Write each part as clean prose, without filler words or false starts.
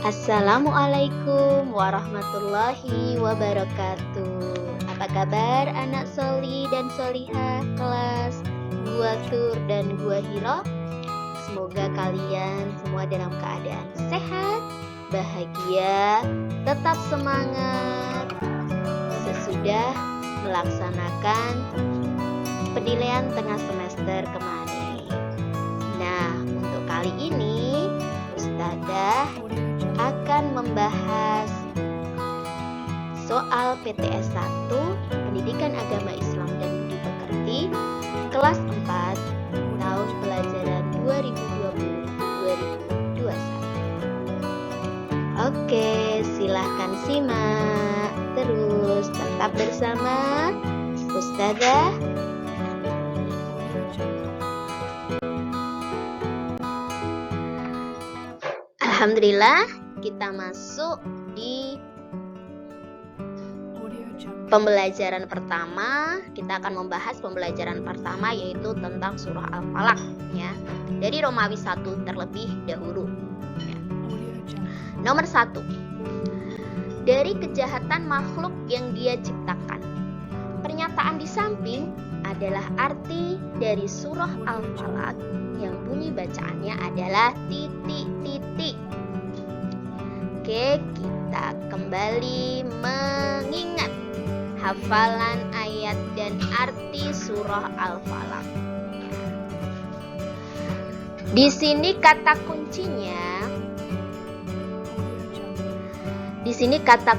Assalamualaikum warahmatullahi wabarakatuh. Apa kabar anak soli dan solihah kelas gua Tur dan gua Hiro? Semoga kalian semua dalam keadaan sehat, bahagia, tetap semangat sesudah melaksanakan penilaian tengah semester kemarin. Nah, untuk kali ini Ustadzah akan membahas soal PTS 1 Pendidikan Agama Islam dan Budi Pekerti kelas 4 tahun pelajaran 2020-2021. Oke, silahkan simak terus, tetap bersama Ustadzah. Alhamdulillah, kita masuk di pembelajaran pertama. Kita akan membahas pembelajaran pertama, yaitu tentang surah Al-Falaq ya. Dari Romawi 1 terlebih dahulu ya. Nomor 1. Dari kejahatan makhluk yang Dia ciptakan. Pernyataan di samping adalah arti dari surah Al-Falaq yang bunyi bacaannya adalah titik-titik. Oke, kita kembali mengingat hafalan ayat dan arti surah Al-Falaq. Di sini kata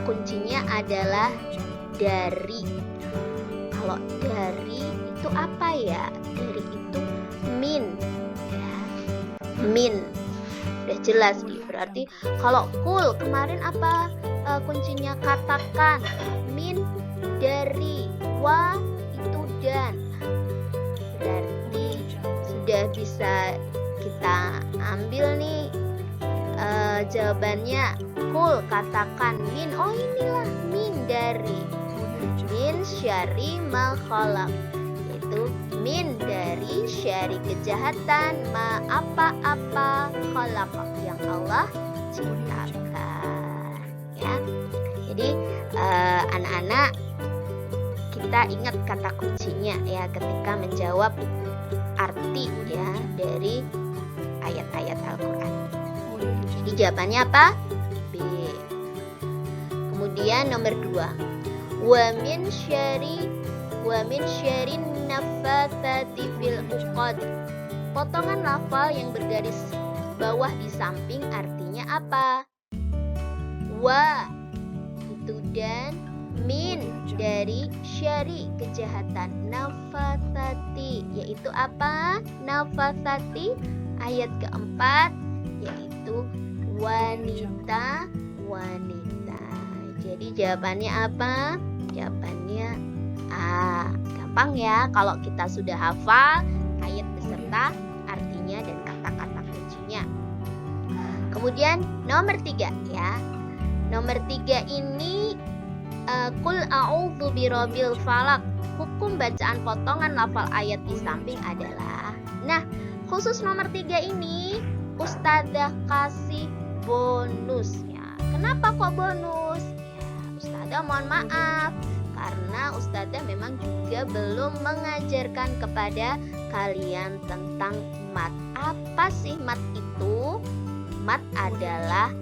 kuncinya adalah dari. Kalau dari itu apa ya? Dari itu min. Min, udah jelas nih. Berarti kalau kul kemarin apa kuncinya? Katakan. Min dari, wa itu dan. Berarti sudah bisa kita ambil nih jawabannya. Kul katakan min, oh inilah min dari, min syari ma khalaq, yaitu min dari syari kejahatan ma apa-apa khalaq yang Allah ciptakan ya. Jadi anak-anak, kita ingat kata kuncinya ya ketika menjawab arti ya dari ayat-ayat Al-Quran. Jadi jawabannya apa? B. Kemudian nomor 2, wa min syarrin nafatsati fil uqad. Potongan lafal yang bergaris bawah di samping artinya apa? Wa itu dan, min dari syari kejahatan, nafatsati yaitu apa? Nafatsati ayat keempat yaitu wanita. Jadi jawabannya apa? Jawabannya A. Gampang ya kalau kita sudah hafal ayat beserta artinya dan kata-kata kuncinya. Kemudian nomor 3 ya. Nomor 3 ini Qul a'udzu birabbil falaq. Hukum bacaan potongan lafal ayat di samping adalah. Nah, khusus nomor 3 ini Ustadzah kasih bonus ya. Kenapa kok bonus? Ya, Ustadzah mohon maaf karena Ustadzah memang juga belum mengajarkan kepada kalian tentang mat. Apa sih mat itu? Mat adalah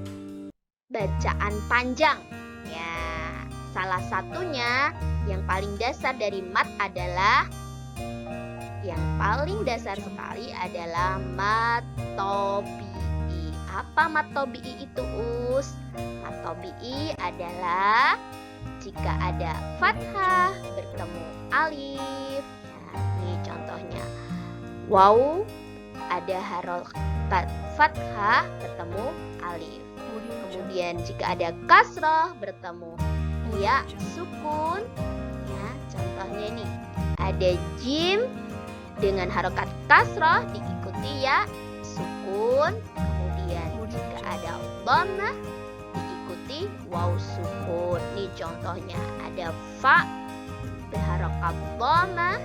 bacaan panjang ya. Salah satunya yang paling dasar dari mat adalah, yang paling dasar sekali adalah mat tobi'i. Apa mat tobi'i itu, Us? Mat tobi'i adalah jika ada fathah bertemu alif. Nah, ini contohnya. Waw ada harokat fathah bertemu alif. Kemudian jika ada kasroh bertemu ya sukun. Ya, contohnya ini ada jim dengan harokat kasroh diikuti ya sukun. Kemudian jika ada dhammah diikuti waw sukun. Ini contohnya ada fa berharokat dhammah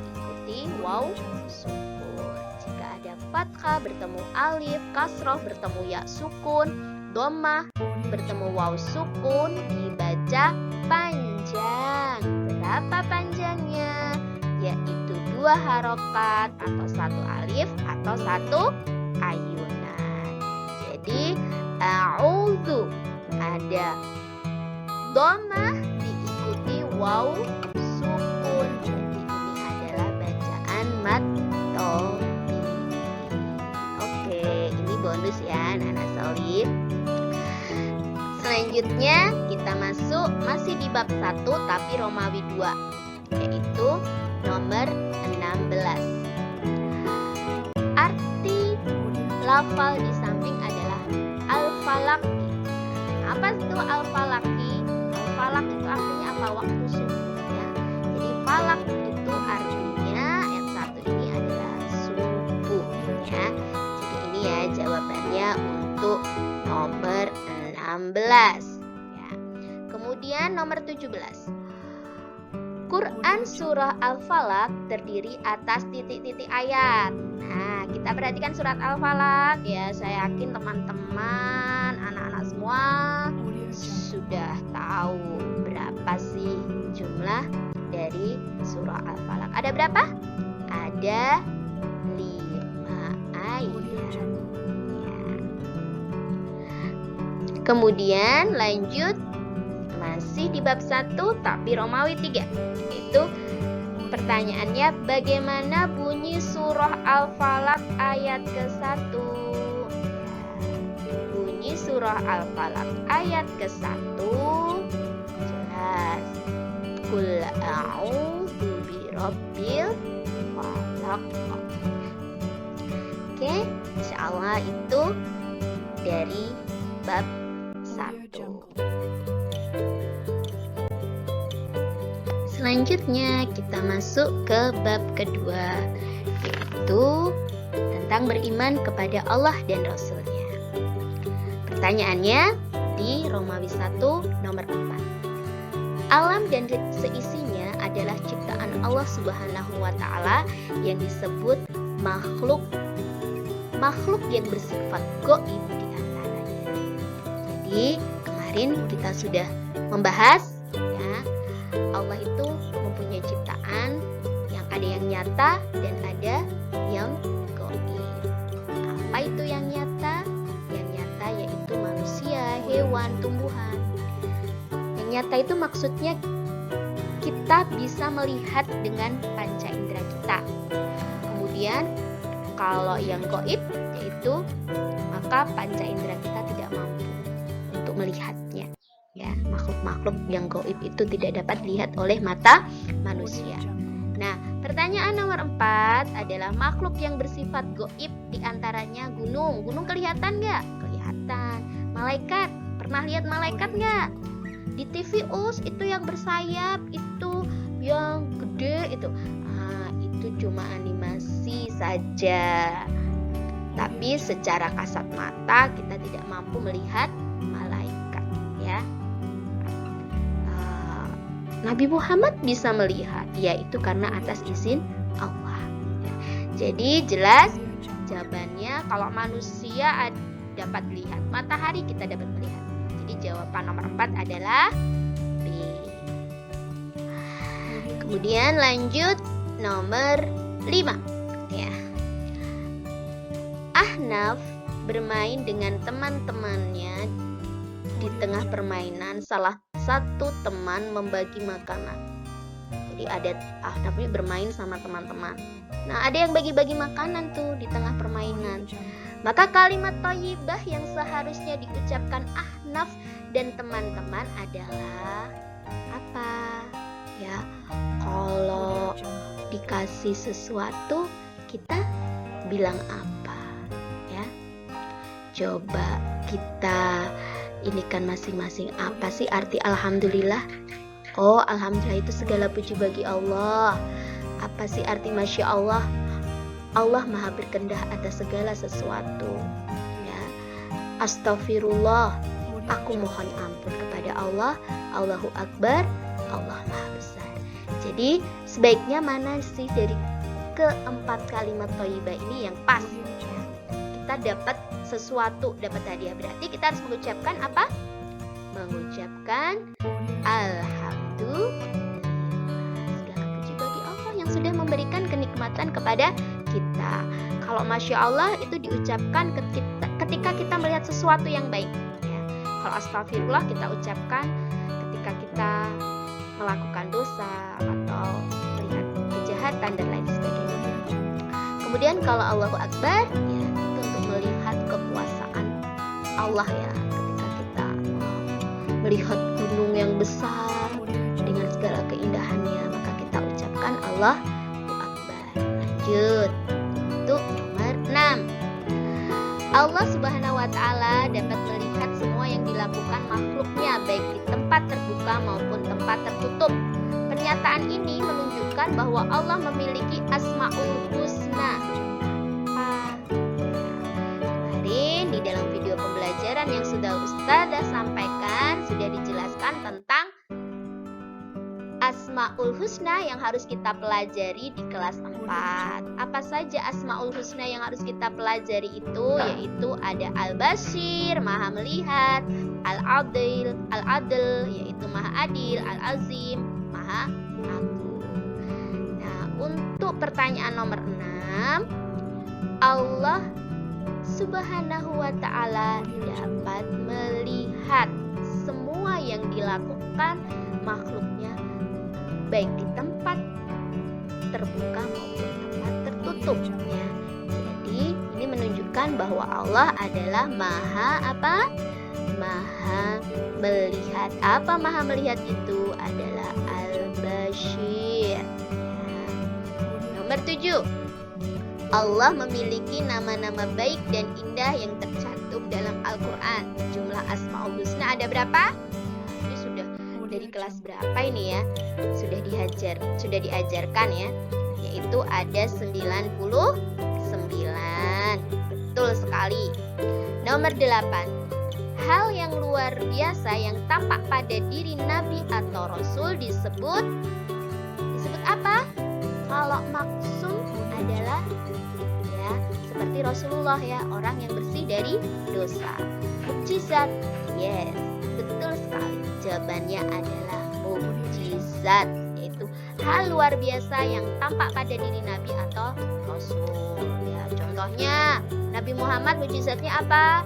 diikuti waw sukun. Jika ada fathah bertemu alif, kasroh bertemu ya sukun, dhammah bertemu waw sukun dibaca panjang. Berapa panjangnya? Yaitu 2 harokat atau 1 alif atau 1 ayunan. Jadi a'udzu ada dhammah diikuti waw sukun. Jadi ini adalah bacaan mad tabii. Oke, ini bonus ya anak-anak solid. Selanjutnya kita masih di bab 1 tapi Romawi 2, yaitu nomor 16. Arti lafal di samping adalah al-falaki. Apa itu al-falaki? Al-falak itu artinya apa? Waktu subuh ya. Jadi falak itu artinya ayat 1 ini adalah subuh ya. Jadi ini ya jawabannya untuk nomor 16 ya. Kemudian nomor 17. Quran surah Al-Falaq terdiri atas titik-titik ayat. Nah, kita perhatikan surat Al-Falaq ya. Saya yakin teman-teman, anak-anak semua sudah tahu berapa sih jumlah dari surah Al-Falaq. Ada berapa? Ada 5 ayat. Kemudian lanjut masih di bab 1 tapi Romawi 3. Itu pertanyaannya, bagaimana bunyi surah Al-Falaq ayat ke-1? Bunyi surah Al-Falaq ayat ke-1 jelas. Qul a'udzu birabbil falaq. Oke, insyaallah itu dari bab 1. Selanjutnya kita masuk ke bab kedua, yaitu tentang beriman kepada Allah dan Rasul-Nya. Pertanyaannya di Romawi 1 nomor 4. Alam dan seisinya adalah ciptaan Allah Subhanahu wa Ta'ala yang disebut makhluk yang bersifat gaib di antaranya. Jadi kemarin kita sudah membahas ya, Allah itu mempunyai ciptaan yang ada yang nyata dan ada yang gaib. Apa itu yang nyata? Yang nyata yaitu manusia, hewan, tumbuhan. Yang nyata itu maksudnya kita bisa melihat dengan panca indera kita. Kemudian kalau yang gaib yaitu maka panca indera kita tidak mampu untuk melihatnya. Ya, makhluk-makhluk yang gaib itu tidak dapat dilihat oleh mata manusia. Nah, pertanyaan nomor 4 adalah makhluk yang bersifat gaib diantaranya gunung. Gunung kelihatan nggak? Kelihatan. Malaikat, pernah lihat malaikat nggak? Di TV itu yang bersayap, itu yang gede itu. Itu cuma animasi saja. Tapi secara kasat mata kita tidak mampu melihat malaikat ya. Nabi Muhammad bisa melihat, yaitu karena atas izin Allah. Jadi jelas jawabannya kalau manusia dapat lihat, matahari kita dapat melihat. Jadi jawaban nomor 4 adalah B. Kemudian lanjut nomor 5 ya. Ahnaf bermain dengan teman-temannya. Di tengah permainan salah satu teman membagi makanan. Jadi ada Ahnaf ini bermain sama teman-teman. Nah, ada yang bagi-bagi makanan tuh di tengah permainan. Maka kalimat thayyibah yang seharusnya diucapkan Ahnaf dan teman-teman adalah apa? Ya, kalau dikasih sesuatu kita bilang apa? Ya. Coba kita ini kan masing-masing apa sih arti alhamdulillah? Oh, alhamdulillah itu segala puji bagi Allah. Apa sih arti masya Allah? Allah maha berkendah atas segala sesuatu ya. Astagfirullah, aku mohon ampun kepada Allah. Allahu Akbar, Allah maha besar. Jadi sebaiknya mana sih dari keempat kalimat thayyibah ini yang pas ya? Kita dapat sesuatu dapat hadiah. Berarti kita harus mengucapkan apa? Mengucapkan alhamdulillah. Segala puji bagi Allah yang sudah memberikan kenikmatan kepada kita. Kalau Masya Allah itu diucapkan ketika kita melihat sesuatu yang baik ya. Kalau astagfirullah kita ucapkan ketika kita melakukan dosa atau melihat kejahatan dan lain sebagainya. Kemudian kalau Allahu Akbar ya, itu untuk melihat kekuasaan Allah ya. Ketika kita melihat gunung yang besar dengan segala keindahannya, maka kita ucapkan Allahu Akbar. Lanjut. Untuk nomor 6. Allah Subhanahu wa Ta'ala dapat melihat semua yang dilakukan makhluknya, baik di tempat terbuka maupun tempat tertutup. Pernyataan ini menunjukkan bahwa Allah memiliki Asmaul Husna. Kemarin di dalam video pembelajaran yang sudah Ustazah sampaikan sudah dijelaskan tentang Asmaul Husna yang harus kita pelajari di kelas 4. Apa saja Asmaul Husna yang harus kita pelajari itu? Yaitu ada Al-Basir, Maha Melihat, Al-Adil, yaitu Maha Adil, Al-Azim, Maha Agung. Nah, untuk pertanyaan nomor 6, Allah Subhanahu wa Ta'ala dapat melihat semua yang dilakukan makhluknya, baik di tempat terbuka maupun tempat tertutup ya. Jadi ini menunjukkan bahwa Allah adalah Maha apa? Maha melihat. Apa Maha melihat itu? Adalah Al-Bashir ya. Nomor 7. Allah memiliki nama-nama baik dan indah yang tercantum dalam Al-Quran. Jumlah Asmaul Husna ada berapa? Ini sudah dari kelas berapa ini ya? Sudah diajarkan ya. Yaitu ada 99. Betul sekali. Nomor 8. Hal yang luar biasa yang tampak pada diri Nabi atau Rasul disebut apa? Kalau maksum adalah ya seperti Rasulullah ya, orang yang bersih dari dosa. Mukjizat, yes, betul sekali. Jawabannya adalah mukjizat, yaitu hal luar biasa yang tampak pada diri Nabi atau Rasul. Ya, contohnya Nabi Muhammad mukjizatnya apa?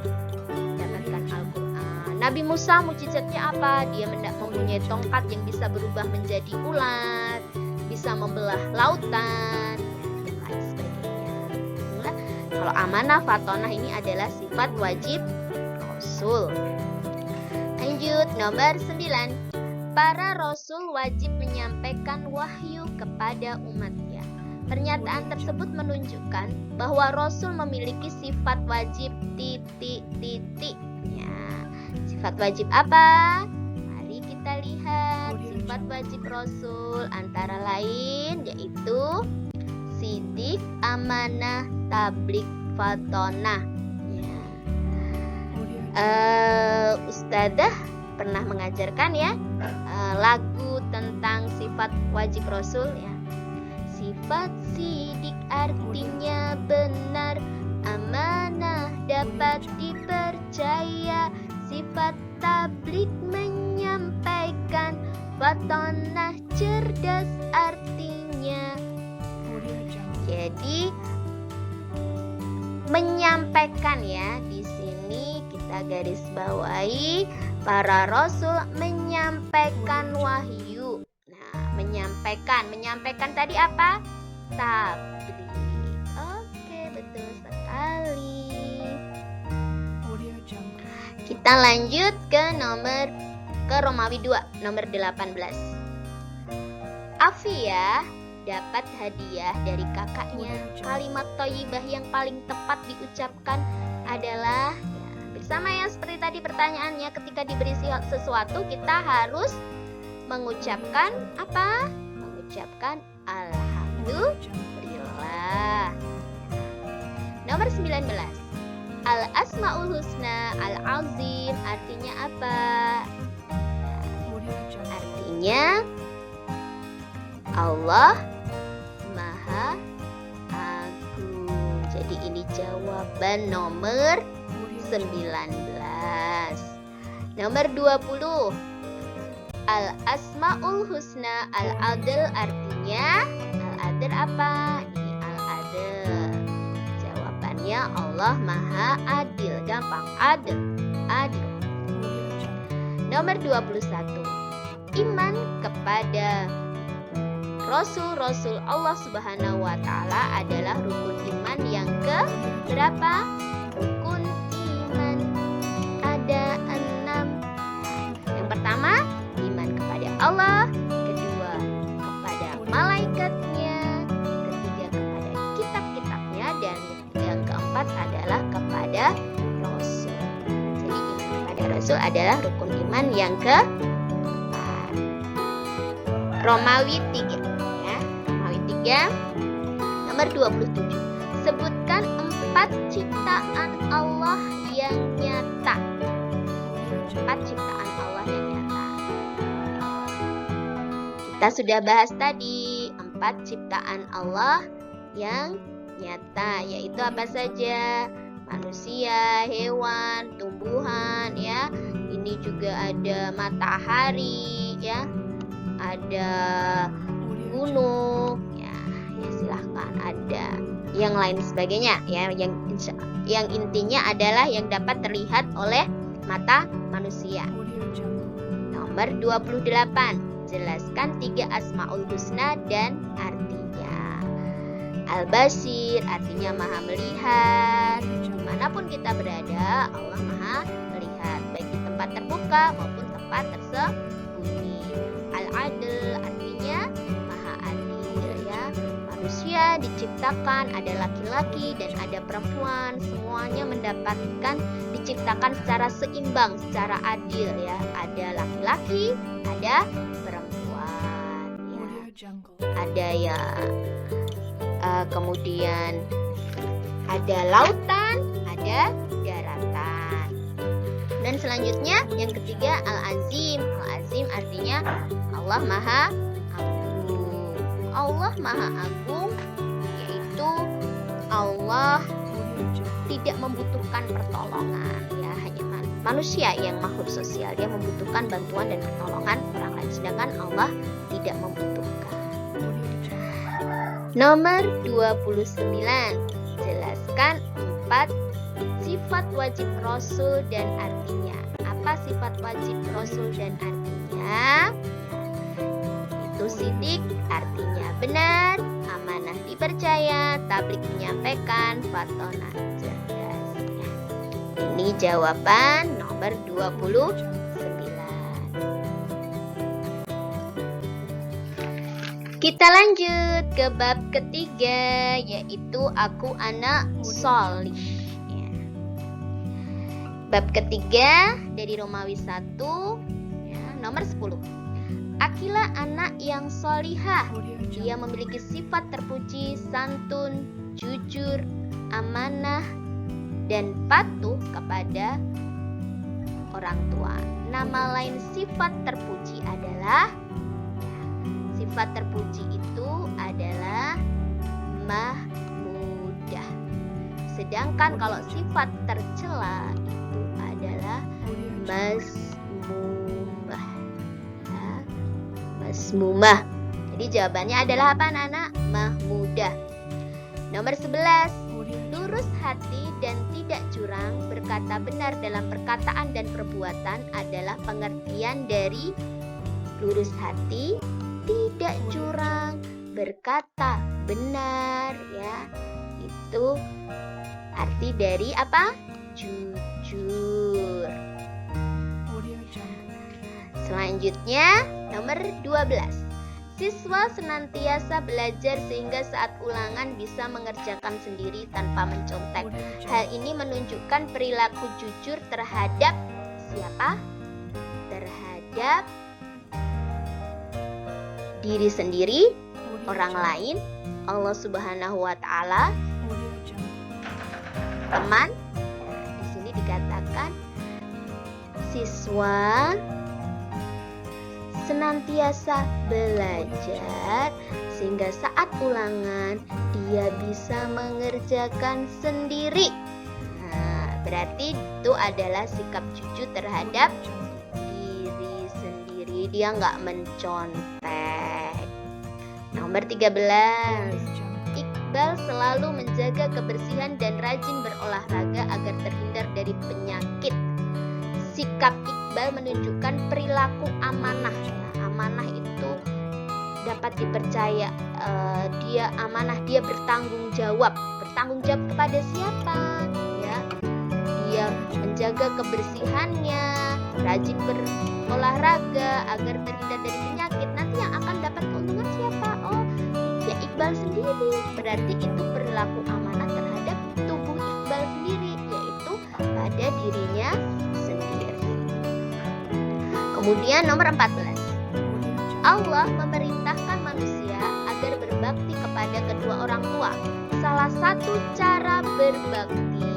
Mendapatkan Al-Quran. Nabi Musa mukjizatnya apa? Dia mempunyai tongkat yang bisa berubah menjadi ulat, bisa membelah lautan, dan lain sebagainya. Itulah, kalau amanah fatonah ini adalah sifat wajib Rasul. Lanjut, nomor 9. Para Rasul wajib menyampaikan wahyu kepada umatnya. Pernyataan tersebut menunjukkan bahwa Rasul memiliki sifat wajib titik-titik. Ya, sifat wajib apa? Mari kita lihat sifat wajib Rasul antara lain yaitu sidik, amanah, tablik, fatonah. Ya. Ustazah pernah mengajarkan ya lagu tentang sifat wajib Rasul ya. Sifat sidik artinya benar, amanah dapat dipercaya, sifat tablik menyampaikan, fatonah cerdas artinya. Jadi menyampaikan ya, di sini kita garis bawahi para Rasul menyampaikan wahyu. Menyampaikan tadi apa? Tablik. Oke, betul sekali. Kita lanjut ke Romawi 2, nomor 18. Afiyah dapat hadiah dari kakaknya. Kalimat thayyibah yang paling tepat diucapkan adalah bersama ya, seperti tadi pertanyaannya, ketika diberi sesuatu kita harus mengucapkan apa? Mengucapkan alhamdulillah. Nomor 19. Al-Asmaul Husna Al-Azim artinya apa? Artinya Allah Maha Agung. Jadi ini jawaban nomor Nomor 20. Al-Asmaul Husna Al-Adl artinya Al-Adl apa? Ini Al-Adl. Jawabannya Allah Maha Adil. Gampang. Adil. Nomor 21. Iman kepada Rasul-Rasul Allah Subhanahu wa Ta'ala adalah rukun iman yang ke berapa? Rukun iman ada 6. Yang pertama, iman kepada Allah. Kedua, kepada malaikatnya. Ketiga, kepada kitab-kitabnya. Dan yang keempat adalah kepada Rasul. Jadi iman kepada Rasul adalah rukun iman yang keempat. Romawi 3 ya. Romawi 3 nomor 27. Sebutkan 4 ciptaan Allah yang nyata. 4 ciptaan Allah yang nyata. Kita sudah bahas tadi 4 ciptaan Allah yang nyata, yaitu apa saja? Manusia, hewan, tumbuhan ya. Ini juga ada matahari ya. Ada gunung ya silahkan, ada yang lain sebagainya ya, yang intinya adalah yang dapat terlihat oleh mata manusia. Nomor 28. Jelaskan 3 Asmaul Husna dan artinya. Al-Basir artinya Maha melihat. Dimanapun kita berada, Allah Maha melihat, baik di tempat terbuka maupun tempat tersembunyi. Al-Adl artinya Maha Adil ya. Manusia diciptakan ada laki-laki dan ada perempuan, semuanya mendapatkan diciptakan secara seimbang, secara adil ya. Ada laki-laki, ada perempuan ya. Ada ya kemudian ada lautan, ada daratan. Dan selanjutnya yang ketiga Al-Azim. Al-Azim artinya Allah Maha Agung. Allah Maha Agung yaitu Allah tidak membutuhkan pertolongan ya, hanya manusia yang makhluk sosial, dia membutuhkan bantuan dan pertolongan orang lain, sedangkan Allah tidak membutuhkan. Nomor 29. Jelaskan 4 sifat wajib Rasul dan artinya. Apa sifat wajib Rasul dan artinya? Itu sidik artinya benar, amanah dipercaya, tabligh menyampaikan, fatonah cerdas. Ini jawaban nomor 29. Kita lanjut ke bab ketiga, yaitu aku anak solih. Bab ketiga dari Romawi 1 ya, nomor 10. Akilah anak yang solihah. Dia memiliki sifat terpuji, santun, jujur, amanah, dan patuh kepada orang tua. Nama lain sifat terpuji adalah sifat terpuji itu adalah mahmudah. Sedangkan kalau sifat tercela itu adalah mazmumah. Mazmumah. Jadi jawabannya adalah apa anak-anak? Mahmudah. Nomor 11. Lurus hati dan tidak curang, berkata benar dalam perkataan dan perbuatan adalah pengertian dari lurus hati, tidak curang, berkata benar ya. Itu arti dari apa? Jujur. Selanjutnya nomor 12. Siswa senantiasa belajar sehingga saat ulangan bisa mengerjakan sendiri tanpa mencontek. Hal ini menunjukkan perilaku jujur terhadap siapa? Terhadap diri sendiri, orang lain, Allah Subhanahu wa Ta'ala, teman. Di sini dikatakan siswa senantiasa belajar sehingga saat ulangan dia bisa mengerjakan sendiri. Berarti itu adalah sikap jujur terhadap diri sendiri. Dia nggak mencontek. Nomor 13. Iqbal selalu menjaga kebersihan dan rajin berolahraga agar terhindar dari penyakit. Sikap Iqbal menunjukkan perilaku amanah. Amanah itu dapat dipercaya. Dia amanah, dia bertanggung jawab. Bertanggung jawab kepada siapa? Ya, dia menjaga kebersihannya, rajin berolahraga agar terhindar dari penyakit. Nanti yang akan dapat keuntungan siapa? Oh, ya Iqbal sendiri. Berarti itu perilaku amanah terhadap tubuh Iqbal sendiri, yaitu pada dirinya sendiri. Kemudian nomor 14. Allah memerintahkan manusia agar berbakti kepada kedua orang tua. Salah satu cara berbakti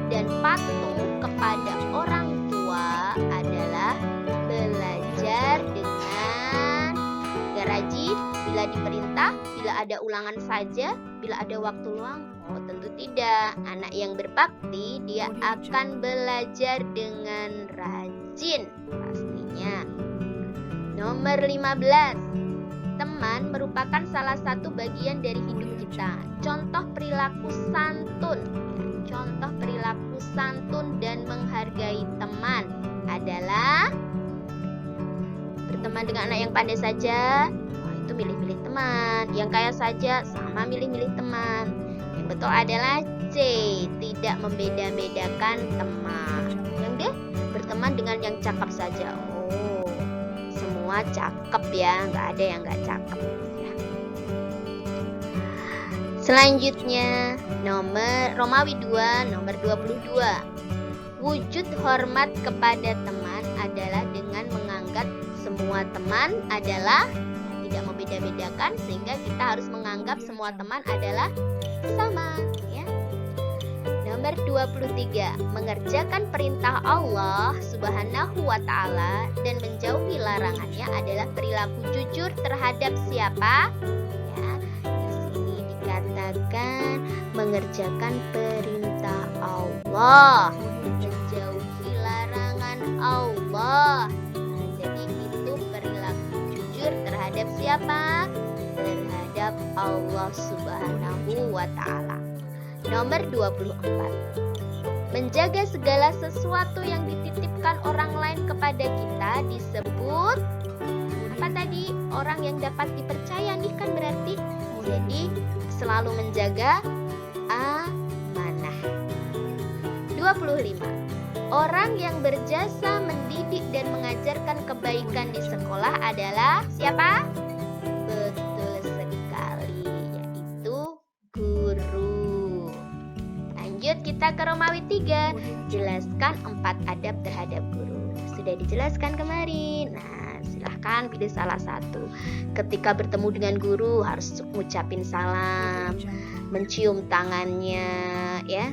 dan patuh kepada orang tua adalah belajar dengan rajin. Bila diperintah, bila ada ulangan saja, bila ada waktu luang, oh tentu tidak. Anak yang berbakti, dia akan belajar dengan rajin pastinya. Nomor 15. Teman merupakan salah satu bagian dari hidup kita. Contoh perilaku santun. Contoh perilaku santun dan menghargai teman adalah berteman dengan anak yang pandai saja, itu milih-milih teman. Yang kaya saja, sama milih-milih teman. Yang betul adalah C, tidak membeda-bedakan teman. Yang D, berteman dengan yang cakep saja. Oh, semua cakep ya, nggak ada yang nggak cakep ya. Selanjutnya nomor Romawi 2 nomor 22. Wujud hormat kepada teman adalah dengan menganggap semua teman adalah tidak membeda-bedakan, sehingga kita harus menganggap semua teman adalah sama ya. Nomor 23. Mengerjakan perintah Allah Subhanahu wa ta'ala dan menjauhi larangannya adalah perilaku jujur terhadap siapa? Ya, di sini dikatakan mengerjakan perintah Allah, menjauhi larangan Allah. Nah, jadi itu perilaku jujur terhadap siapa? Terhadap Allah Subhanahu wa ta'ala. Nomor 24. Menjaga segala sesuatu yang dititipkan orang lain kepada kita disebut apa tadi? Orang yang dapat dipercaya nih kan berarti. Jadi selalu menjaga amanah. 25. Orang yang berjasa mendidik dan mengajarkan kebaikan di sekolah adalah siapa? Betul sekali, yaitu guru. Lanjut kita ke Romawi 3. Jelaskan 4 adab terhadap guru. Sudah dijelaskan kemarin. Nah, silahkan pilih salah satu. Ketika bertemu dengan guru harus ngucapin salam, mencium tangannya ya,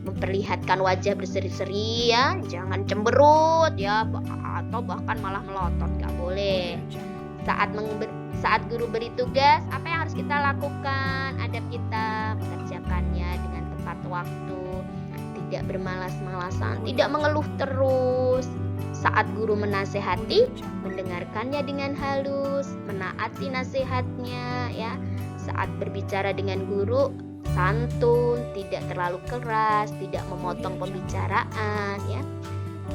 memperlihatkan wajah berseri-seri ya, jangan cemberut ya, atau bahkan malah melotot, gak boleh. Saat guru beri tugas, apa yang harus kita lakukan? Adab kita mengerjakannya dengan tepat waktu, tidak bermalas-malasan, tidak mengeluh terus. Saat guru menasehati, mendengarkannya dengan halus, menaati nasihatnya ya. Saat berbicara dengan guru, santun, tidak terlalu keras, tidak memotong pembicaraan ya.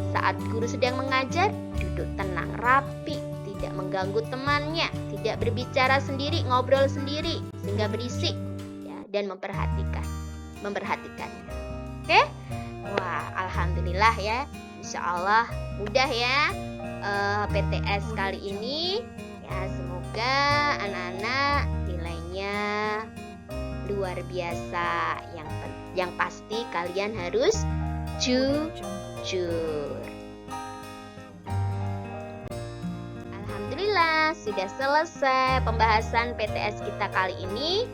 Saat guru sedang mengajar, duduk tenang, rapi, tidak mengganggu temannya, tidak berbicara sendiri, ngobrol sendiri sehingga berisik ya, dan memperhatikannya. Oke? Wah, alhamdulillah ya. Insyaallah mudah ya PTS kali ini ya. Semoga anak-anak nilainya luar biasa. Yang pasti kalian harus jujur. Alhamdulillah sudah selesai pembahasan PTS kita kali ini.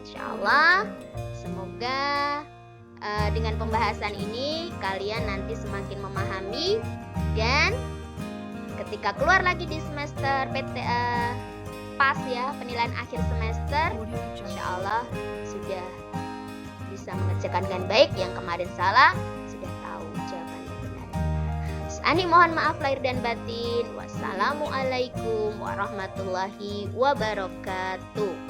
Insyaallah semoga dengan pembahasan ini kalian nanti semakin memahami, dan ketika keluar lagi di semester pas ya, penilaian akhir semester, insyaallah sudah bisa mengerjakan dengan baik. Yang kemarin salah sudah Ani mohon maaf lahir dan batin. Wassalamualaikum warahmatullahi wabarakatuh.